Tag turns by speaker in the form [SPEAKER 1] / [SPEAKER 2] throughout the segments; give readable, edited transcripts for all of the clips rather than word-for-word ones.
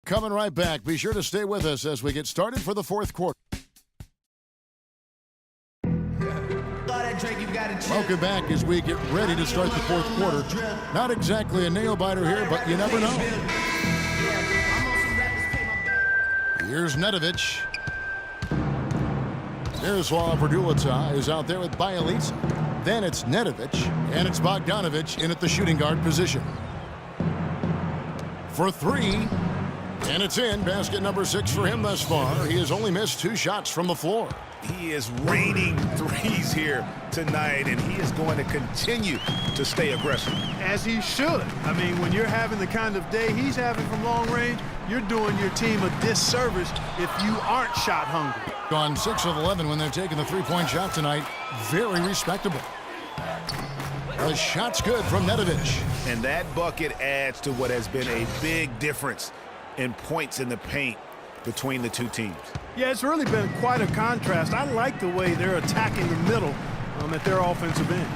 [SPEAKER 1] Coming right back. Be sure to stay with us as we get started for the fourth quarter. Welcome back as we get ready to start the fourth quarter. Not exactly a nail-biter here, but you never know. Here's Nedovic. Miroslav Raduljic is out there with Bjelica. Then it's Nedovic, and it's Bogdanovic in at the shooting guard position. For three, and it's in. Basket number 6 for him thus far. He has only missed 2 shots from the floor.
[SPEAKER 2] He is raining threes here tonight, and he is going to continue to stay aggressive.
[SPEAKER 3] As he should. I mean, when you're having the kind of day he's having from long range, you're doing your team a disservice if you aren't shot hungry.
[SPEAKER 1] Gone 6 of 11 when they've taken the three-point shot tonight. Very respectable. The shot's good from Nedovic.
[SPEAKER 2] And that bucket adds to what has been a big difference in points in the paint between the two teams.
[SPEAKER 3] Yeah, it's really been quite a contrast. I like the way they're attacking the middle at their offensive end.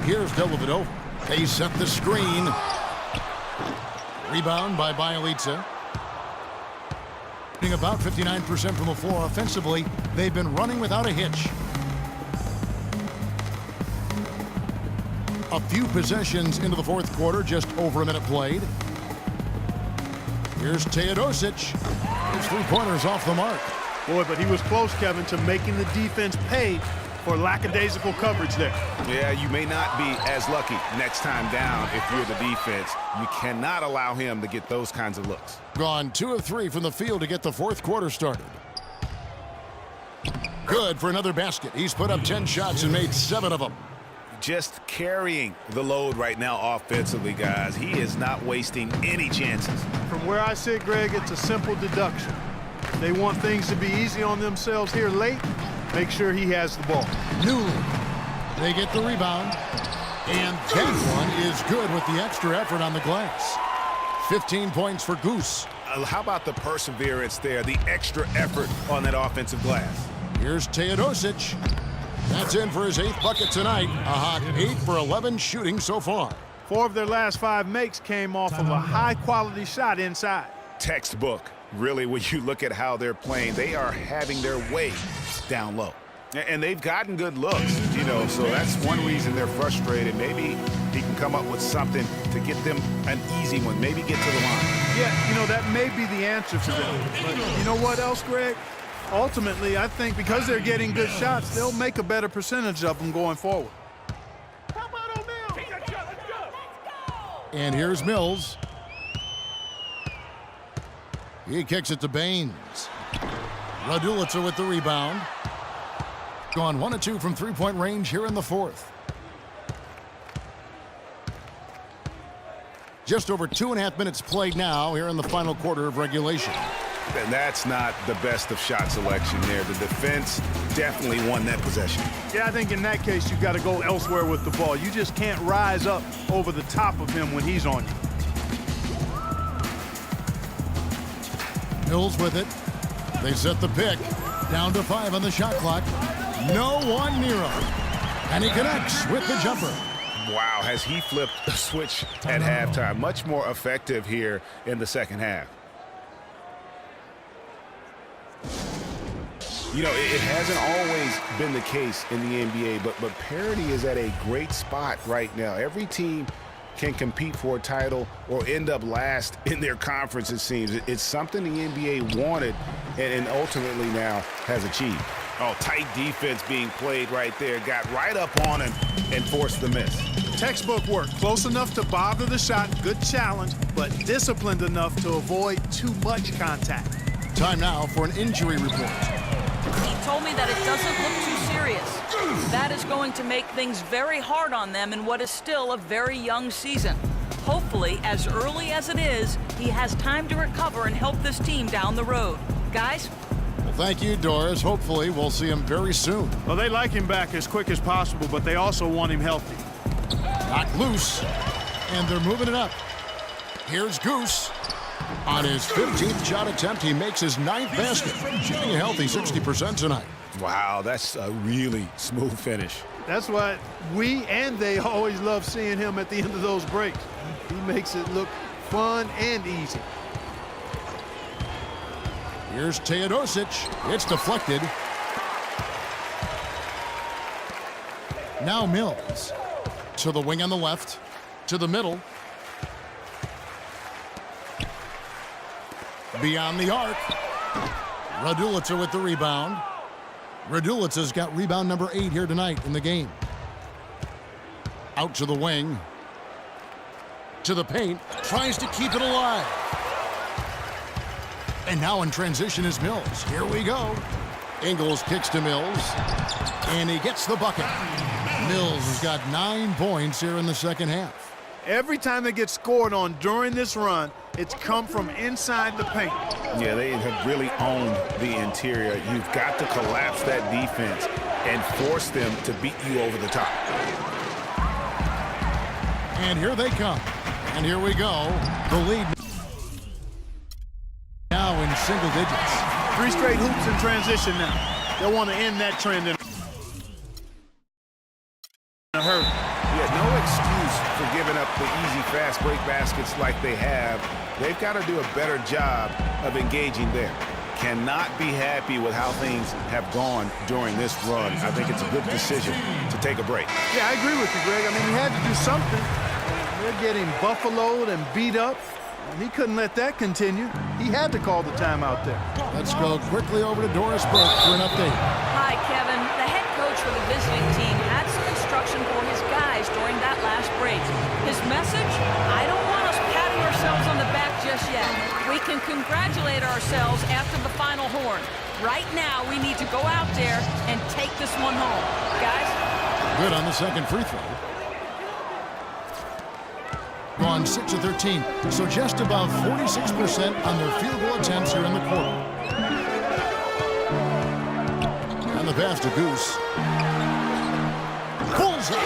[SPEAKER 1] Here's Dellavedova. They set the screen. Rebound by Bjelica. About 59% from the floor offensively. They've been running without a hitch. A few possessions into the fourth quarter, just over a minute played. Here's Teodosic. His three-pointers off the mark.
[SPEAKER 3] Boy, but he was close, Kevin, to making the defense pay for lackadaisical coverage there.
[SPEAKER 2] Yeah, you may not be as lucky next time down if you're the defense. You cannot allow him to get those kinds of looks.
[SPEAKER 1] Gone 2 of 3 from the field to get the fourth quarter started. Good for another basket. He's put up 10 shots and made 7 of them.
[SPEAKER 2] Just carrying the load right now offensively, guys. He is not wasting any chances.
[SPEAKER 3] From where I sit, Greg, it's a simple deduction. If they want things to be easy on themselves here late, make sure he has the ball.
[SPEAKER 1] Newell. They get the rebound. And that one is good with the extra effort on the glass. 15 points for Goose.
[SPEAKER 2] How about the perseverance there, the extra effort on that offensive glass?
[SPEAKER 1] Here's Teodosic. That's in for his 8th bucket tonight. A hot 8 for 11 shooting so far.
[SPEAKER 3] 4 of their last 5 makes came off of a high-quality shot inside.
[SPEAKER 2] Textbook. Really, when you look at how they're playing, they are having their way down low. And they've gotten good looks, you know, so that's one reason they're frustrated. Maybe he can come up with something to get them an easy one, maybe get to the line.
[SPEAKER 3] Yeah, you know, that may be the answer for them. But you know what else, Greg? Ultimately, I think because they're getting good shots, they'll make a better percentage of them going forward.
[SPEAKER 1] And here's Mills. He kicks it to Baines. Raduljic with the rebound. Gone 1 of 2 from three-point range here in the fourth. Just over 2.5 minutes played now here in the final quarter of regulation.
[SPEAKER 2] And that's not the best of shot selection there. The defense definitely won that possession.
[SPEAKER 3] Yeah, I think in that case, you've got to go elsewhere with the ball. You just can't rise up over the top of him when he's on you.
[SPEAKER 1] Mills with it. They set the pick. Down to 5 on the shot clock. No one near him. And he connects with the jumper.
[SPEAKER 2] Wow, has he flipped the switch at halftime. Much more effective here in the second half. You know, it hasn't always been the case in the NBA, but parity is at a great spot right now. Every team can compete for a title or end up last in their conference, it seems. It's something the NBA wanted and ultimately now has achieved. Oh, tight defense being played right there. Got right up on him and forced the miss.
[SPEAKER 3] Textbook work. Close enough to bother the shot. Good challenge, but disciplined enough to avoid too much contact.
[SPEAKER 1] Time now for an injury report.
[SPEAKER 4] He told me that it doesn't look too serious. That is going to make things very hard on them in what is still a very young season. Hopefully, as early as it is, he has time to recover and help this team down the road. Guys?
[SPEAKER 1] Well, thank you, Doris. Hopefully, we'll see him very soon.
[SPEAKER 3] Well, they like him back as quick as possible, but they also want him healthy.
[SPEAKER 1] Knocked loose, and they're moving it up. Here's Goose. On his 15th shot attempt, he makes his 9th basket. Shooting a healthy 60% tonight.
[SPEAKER 2] Wow, that's a really smooth finish.
[SPEAKER 3] That's why we and they always love seeing him at the end of those breaks. He makes it look fun and easy.
[SPEAKER 1] Here's Teodosic. It's deflected. Now Mills. To the wing on the left. To the middle. Beyond the arc. Radulica with the rebound. Radulica's got rebound number 8 here tonight in the game. Out to the wing. To the paint. Tries to keep it alive. And now in transition is Mills. Here we go. Ingles kicks to Mills. And he gets the bucket. Mills has got 9 points here in the second half.
[SPEAKER 3] Every time they get scored on during this run, it's come from inside the paint.
[SPEAKER 2] Yeah, they have really owned the interior. You've got to collapse that defense and force them to beat you over the top.
[SPEAKER 1] And here they come. And here we go. The lead now in single digits.
[SPEAKER 3] 3 straight hoops in transition now. They'll want to end that trend in a hurry.
[SPEAKER 2] Yeah, no excuse for giving up the easy, fast break baskets like they have. They've got to do a better job of engaging there. Cannot be happy with how things have gone during this run. I think it's a good decision to take a break.
[SPEAKER 3] Yeah, I agree with you, Greg. I mean, he had to do something. They're getting buffaloed and beat up, and he couldn't let that continue. He had to call the timeout there.
[SPEAKER 1] Let's go quickly over to Doris Burke for an update.
[SPEAKER 4] Hi, Kevin. The head coach for the visiting team had some instruction for his guys during that last break. His message? I don't want us patting ourselves on the back just yet. We can congratulate ourselves after the final horn. Right now, we need to go out there and take this one home. Guys?
[SPEAKER 1] Good on the second free throw. Gone 6 of 13, so just about 46% on their field goal attempts here in the quarter. And the pass to Goose. Pulls up.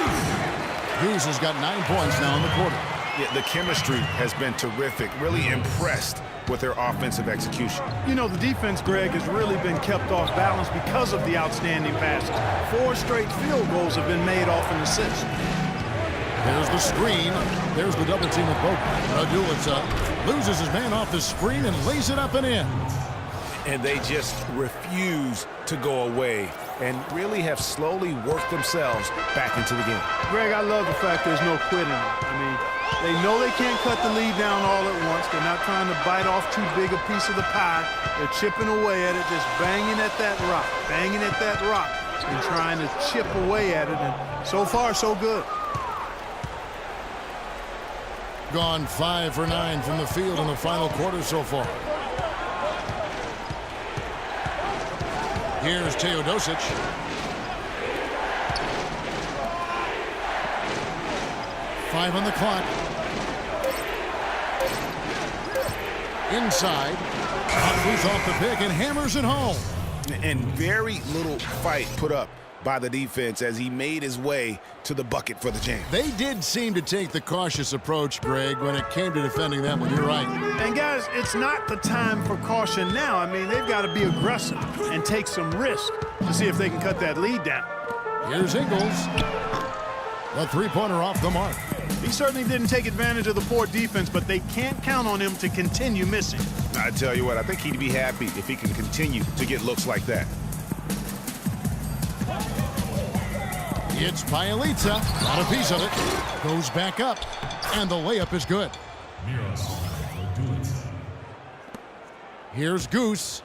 [SPEAKER 1] Goose has got 9 points now in the quarter.
[SPEAKER 2] Yeah, the chemistry has been terrific. Really impressed with their offensive execution.
[SPEAKER 3] You know, the defense, Greg, has really been kept off balance because of the outstanding passes. 4 straight field goals have been made off an assist.
[SPEAKER 1] There's the screen. There's the double team with Bogut. Radulica loses his man off the screen and lays it up and in.
[SPEAKER 2] And they just refuse to go away and really have slowly worked themselves back into the game.
[SPEAKER 3] Greg, I love the fact there's no quitting. I mean, they know they can't cut the lead down all at once. They're not trying to bite off too big a piece of the pie. They're chipping away at it, just banging at that rock, and trying to chip away at it. And so far, so good.
[SPEAKER 1] Gone 5 for 9 from the field in the final quarter so far. Here's Teodosic. Five on the clock. Inside. Loose off the pick and hammers it home.
[SPEAKER 2] And very little fight put up by the defense as he made his way to the bucket for the jam.
[SPEAKER 1] They did seem to take the cautious approach, Greg, when it came to defending that one. You're right.
[SPEAKER 3] And guys, it's not the time for caution now. I mean, they've got to be aggressive and take some risk to see if they can cut that lead down.
[SPEAKER 1] Here's Ingles. The three-pointer off the mark.
[SPEAKER 3] He certainly didn't take advantage of the poor defense, but they can't count on him to continue missing.
[SPEAKER 2] I tell you what, I think he'd be happy if he can continue to get looks like that.
[SPEAKER 1] It's Pagliazza. Got a piece of it. Goes back up. And the layup is good. Here's Goose.